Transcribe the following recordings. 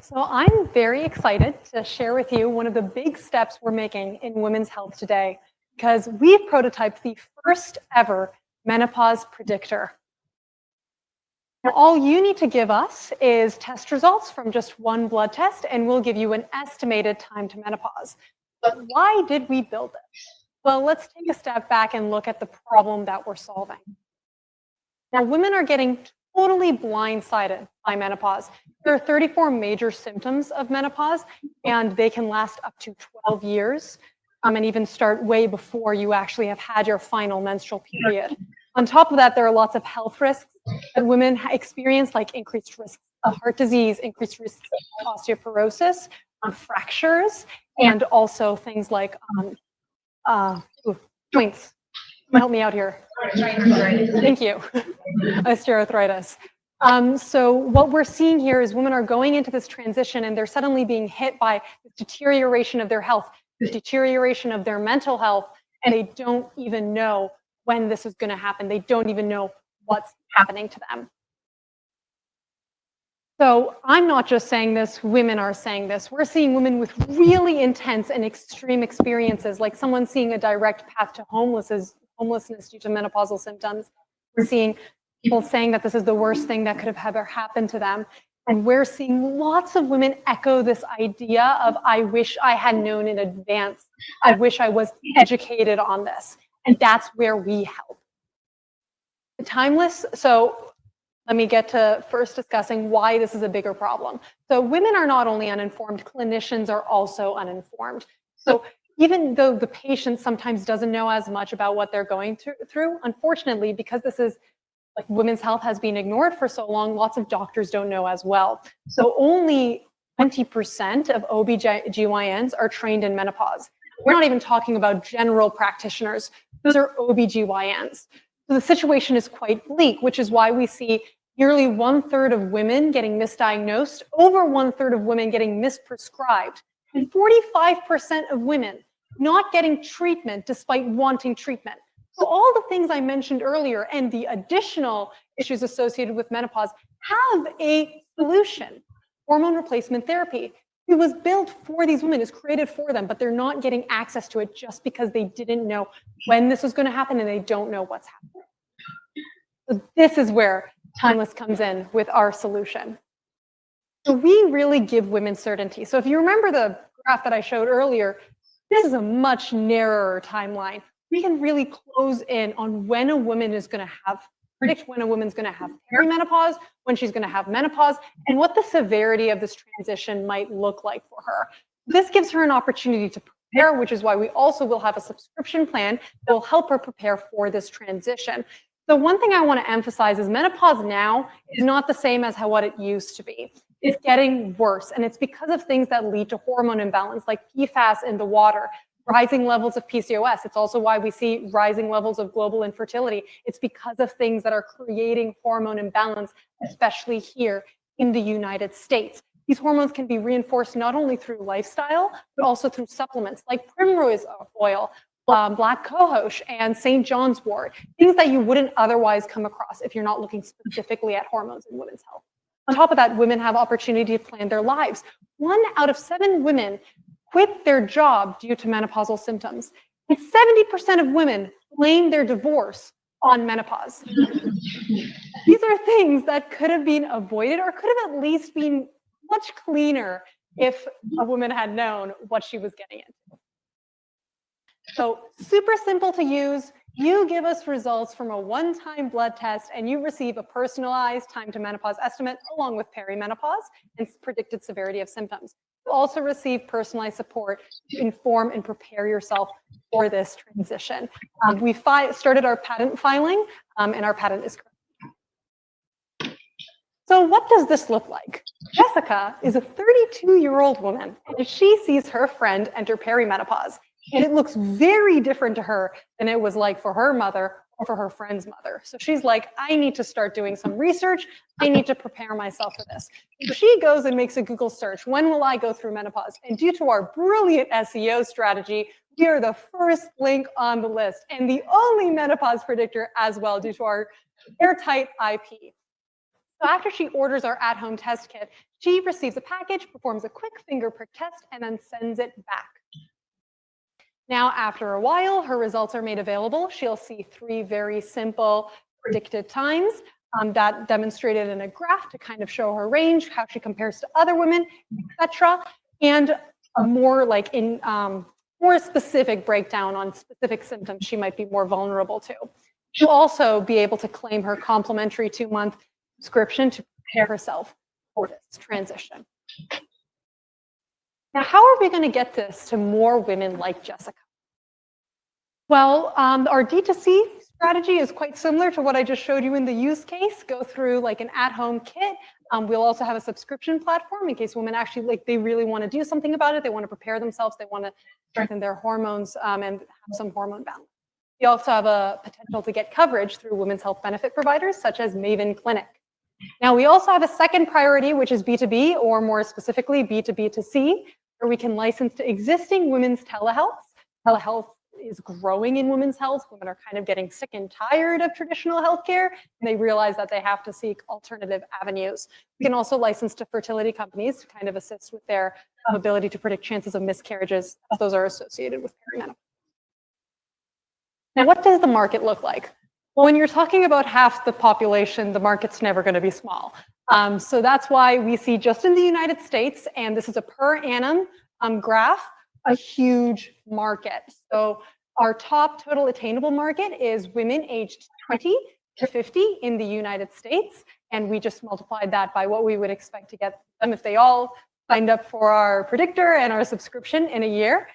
So I'm very excited to share with you one of the big steps we're making in women's health today, because we've prototyped the first ever menopause predictor. Now, all you need to give us is test results from just one blood test, and we'll give you an estimated time to menopause. But why did we build this? Well, let's take a step back and look at the problem that we're solving. Now, women are getting totally blindsided by menopause. There are 34 major symptoms of menopause, and they can last up to 12 years and even start way before you actually have had your final menstrual period. On top of that, there are lots of health risks that women experience, like increased risks of heart disease, increased risks of osteoporosis, fractures, and also things like joints. Help me out here. Thank you. Osteoarthritis. So what we're seeing here is women are going into this transition and they're suddenly being hit by the deterioration of their health, the deterioration of their mental health, and they don't even know when this is going to happen. They don't even know what's happening to them. So I'm not just saying this, women are saying this. We're seeing women with really intense and extreme experiences, like someone seeing a direct path to homelessness due to menopausal symptoms. We're seeing people saying that this is the worst thing that could have ever happened to them. And we're seeing lots of women echo this idea of, I wish I had known in advance. I wish I was educated on this. And that's where we help. Timeless, so let me get to first discussing why this is a bigger problem. So women are not only uninformed, clinicians are also uninformed. So even though the patient sometimes doesn't know as much about what they're going through, unfortunately, because this is like women's health has been ignored for so long, lots of doctors don't know as well. So only 20% of OB-GYNs are trained in menopause. We're not even talking about general practitioners. Those are OB-GYNs. So the situation is quite bleak, which is why we see nearly 1/3 of women getting misdiagnosed, over 1/3 of women getting misprescribed, and 45% of women not getting treatment despite wanting treatment. So all the things I mentioned earlier and the additional issues associated with menopause have a solution. Hormone replacement therapy. It was built for these women, is created for them, but they're not getting access to it just because they didn't know when this was going to happen and they don't know what's happening. So this is where Timeless comes in with our solution. So we really give women certainty. So if you remember the graph that I showed earlier, this is a much narrower timeline. We can really close in on when a woman is going to predict when a woman's going to have perimenopause, when she's going to have menopause, and what the severity of this transition might look like for her. This gives her an opportunity to prepare, which is why we also will have a subscription plan that will help her prepare for this transition. So one thing I want to emphasize is menopause now is not the same as what it used to be. It's getting worse, and it's because of things that lead to hormone imbalance, like PFAS in the water, rising levels of PCOS. It's also why we see rising levels of global infertility. It's because of things that are creating hormone imbalance, especially here in the United States. These hormones can be reinforced not only through lifestyle, but also through supplements like primrose oil, black cohosh, and St. John's wort, things that you wouldn't otherwise come across if you're not looking specifically at hormones in women's health. On top of that, women have opportunity to plan their lives. 1 out of 7 women quit their job due to menopausal symptoms. And 70% of women blame their divorce on menopause. These are things that could have been avoided or could have at least been much cleaner if a woman had known what she was getting into. So super simple to use. You give us results from a one-time blood test and you receive a personalized time to menopause estimate along with perimenopause and predicted severity of symptoms. You'll also receive personalized support to inform and prepare yourself for this transition. We started our patent filing and our patent is correct. So what does this look like? Jessica is a 32-year-old woman and she sees her friend enter perimenopause. And it looks very different to her than it was like for her mother or for her friend's mother. So she's like, I need to start doing some research. I need to prepare myself for this. So she goes and makes a Google search. When will I go through menopause? And due to our brilliant SEO strategy, we are the first link on the list and the only menopause predictor as well due to our airtight IP. So after she orders our at-home test kit, She receives a package, performs a quick finger prick test, and then sends it back. Now, after a while, her results are made available. She'll see 3 very simple predicted times that demonstrated in a graph to kind of show her range, how she compares to other women, etc., and a more like more specific breakdown on specific symptoms she might be more vulnerable to. She'll also be able to claim her complimentary 2-month subscription to prepare herself for this transition. Now, how are we going to get this to more women like Jessica? Well, our D2C strategy is quite similar to what I just showed you in the use case. Go through like an at-home kit. We'll also have a subscription platform in case women actually they really want to do something about it. They want to prepare themselves. They want to strengthen their hormones and have some hormone balance. We also have a potential to get coverage through women's health benefit providers such as Maven Clinic. Now, we also have a second priority, which is B2B, or more specifically B2B2C, where we can license to existing women's telehealth. Telehealth is growing in women's health. Women are kind of getting sick and tired of traditional healthcare, and they realize that they have to seek alternative avenues. We can also license to fertility companies to kind of assist with their ability to predict chances of miscarriages, as those are associated with perimenopause. Now, what does the market look like? Well, when you're talking about half the population, the market's never going to be small. So that's why we see just in the United States, and this is a per annum graph, a huge market. So our top total attainable market is women aged 20 to 50 in the United States. And we just multiplied that by what we would expect to get them if they all signed up for our predictor and our subscription in a year.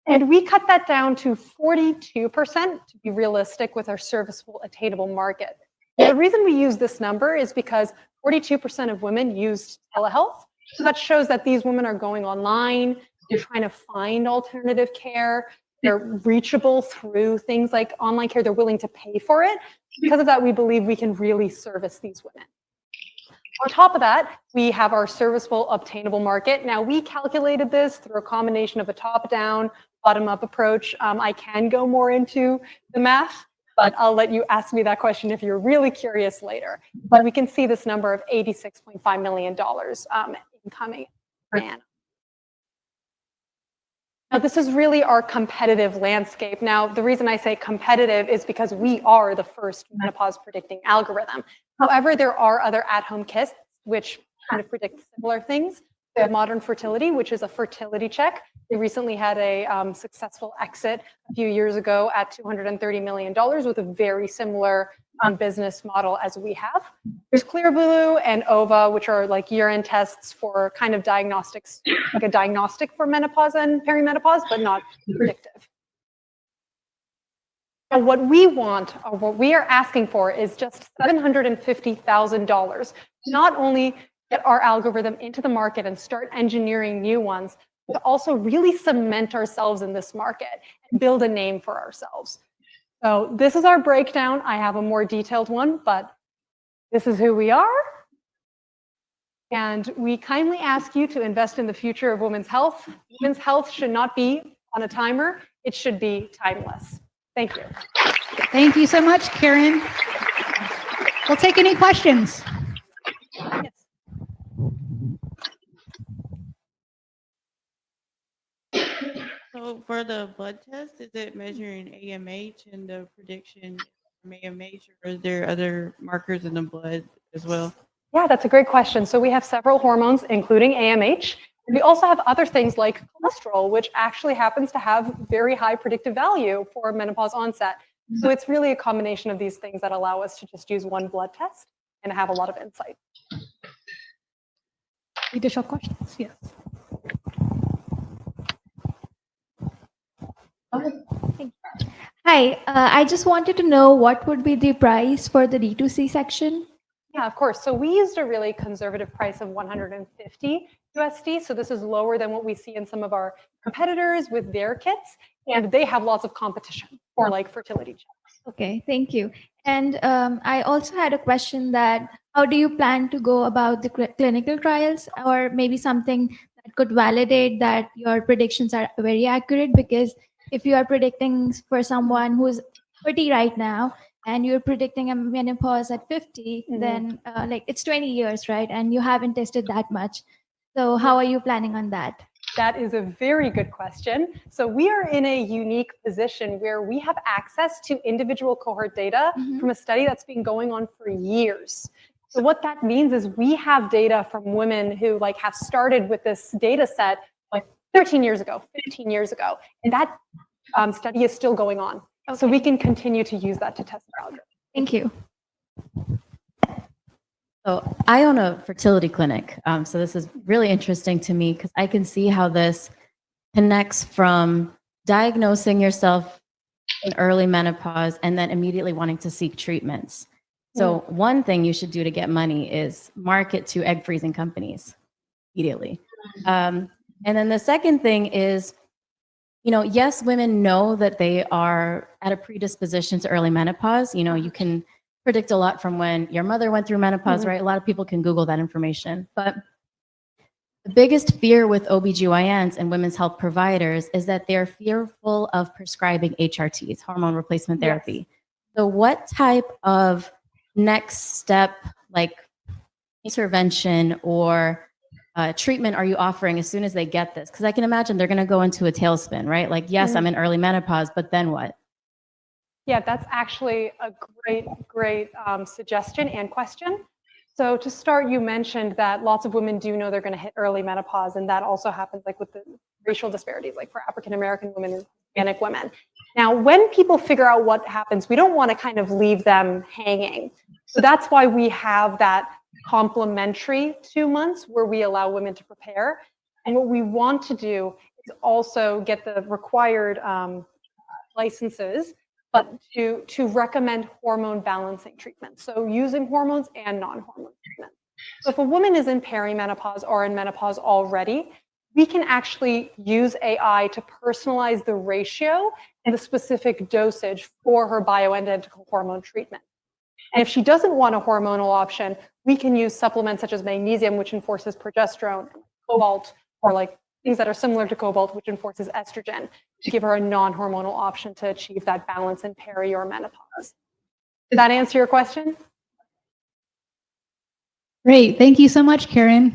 And we cut that down to 42% to be realistic with our serviceable attainable market. And the reason we use this number is because 42% of women use telehealth. So that shows that these women are going online, they're trying to find alternative care, they're reachable through things like online care, they're willing to pay for it. Because of that, we believe we can really service these women. On top of that, we have our serviceable obtainable market. Now, we calculated this through a combination of a top-down, bottom-up approach. I can go more into the math, but I'll let you ask me that question if you're really curious later. But we can see this number of $86.5 million incoming per annum. Now, this is really our competitive landscape. Now, the reason I say competitive is because we are the first menopause predicting algorithm. However, there are other at-home kits which kind of predict similar things. We have Modern Fertility, which is a fertility check. They recently had a successful exit a few years ago at $230 million with a very similar business model as we have. There's Clearblue and OVA, which are like urine tests for kind of diagnostics, like a diagnostic for menopause and perimenopause, but not predictive. Now, what we want, or what we are asking for, is just $750,000 to not only get our algorithm into the market and start engineering new ones, but also really cement ourselves in this market and build a name for ourselves. So this is our breakdown. I have a more detailed one, but this is who we are. And we kindly ask you to invest in the future of women's health. Women's health should not be on a timer. It should be timeless. Thank you. Thank you so much, Karen. We'll take any questions. Yes. So for the blood test, is it measuring AMH and the prediction from AMH, or is there other markers in the blood as well? Yeah, that's a great question. So we have several hormones, including AMH. We also have other things like cholesterol, which actually happens to have very high predictive value for menopause onset. So it's really a combination of these things that allow us to just use one blood test and have a lot of insight. Additional questions? Yes. Hi, I just wanted to know what would be the price for the D2C section? Yeah, of course. So we used a really conservative price of $150 USD. So this is lower than what we see in some of our competitors with their kits. And they have lots of competition for like fertility checks. Okay, thank you. And I also had a question that how do you plan to go about the clinical trials, or maybe something that could validate that your predictions are very accurate? Because if you are predicting for someone who's 30 right now, and you're predicting a menopause at 50, then like it's 20 years, right? And you haven't tested that much. So how are you planning on that? That is a very good question. So we are in a unique position where we have access to individual cohort data from a study that's been going on for years. So what that means is we have data from women who have started with this data set 13 years ago, 15 years ago, and that study is still going on. So we can continue to use that to test our algorithm. Thank you. So I own a fertility clinic. So this is really interesting to me because I can see how this connects from diagnosing yourself in early menopause and then immediately wanting to seek treatments. So one thing you should do to get money is market to egg freezing companies immediately. And then the second thing is, yes, women know that they are at a predisposition to early menopause. You can predict a lot from when your mother went through menopause, right? A lot of people can Google that information. But the biggest fear with OBGYNs and women's health providers is that they're fearful of prescribing HRTs, hormone replacement therapy. So what type of next step, like intervention or treatment are you offering as soon as they get this? Because I can imagine they're going to go into a tailspin, right? Like, yes, I'm in early menopause, but then what? Yeah, that's actually a great suggestion and question. So to start, you mentioned that lots of women do know they're going to hit early menopause, and that also happens with the racial disparities, for African American women and Hispanic women. Now, when people figure out what happens, we don't want to kind of leave them hanging. So that's why we have that complementary 2 months where we allow women to prepare. And what we want to do is also get the required licenses, but to recommend hormone balancing treatments. So using hormones and non-hormone treatments. So if a woman is in perimenopause or in menopause already, we can actually use AI to personalize the ratio and the specific dosage for her bioidentical hormone treatment. And if she doesn't want a hormonal option, we can use supplements such as magnesium, which enforces progesterone, cobalt, or things that are similar to cobalt, which enforces estrogen, to give her a non-hormonal option to achieve that balance in peri or menopause. Did that answer your question? Great. Thank you so much, Karen.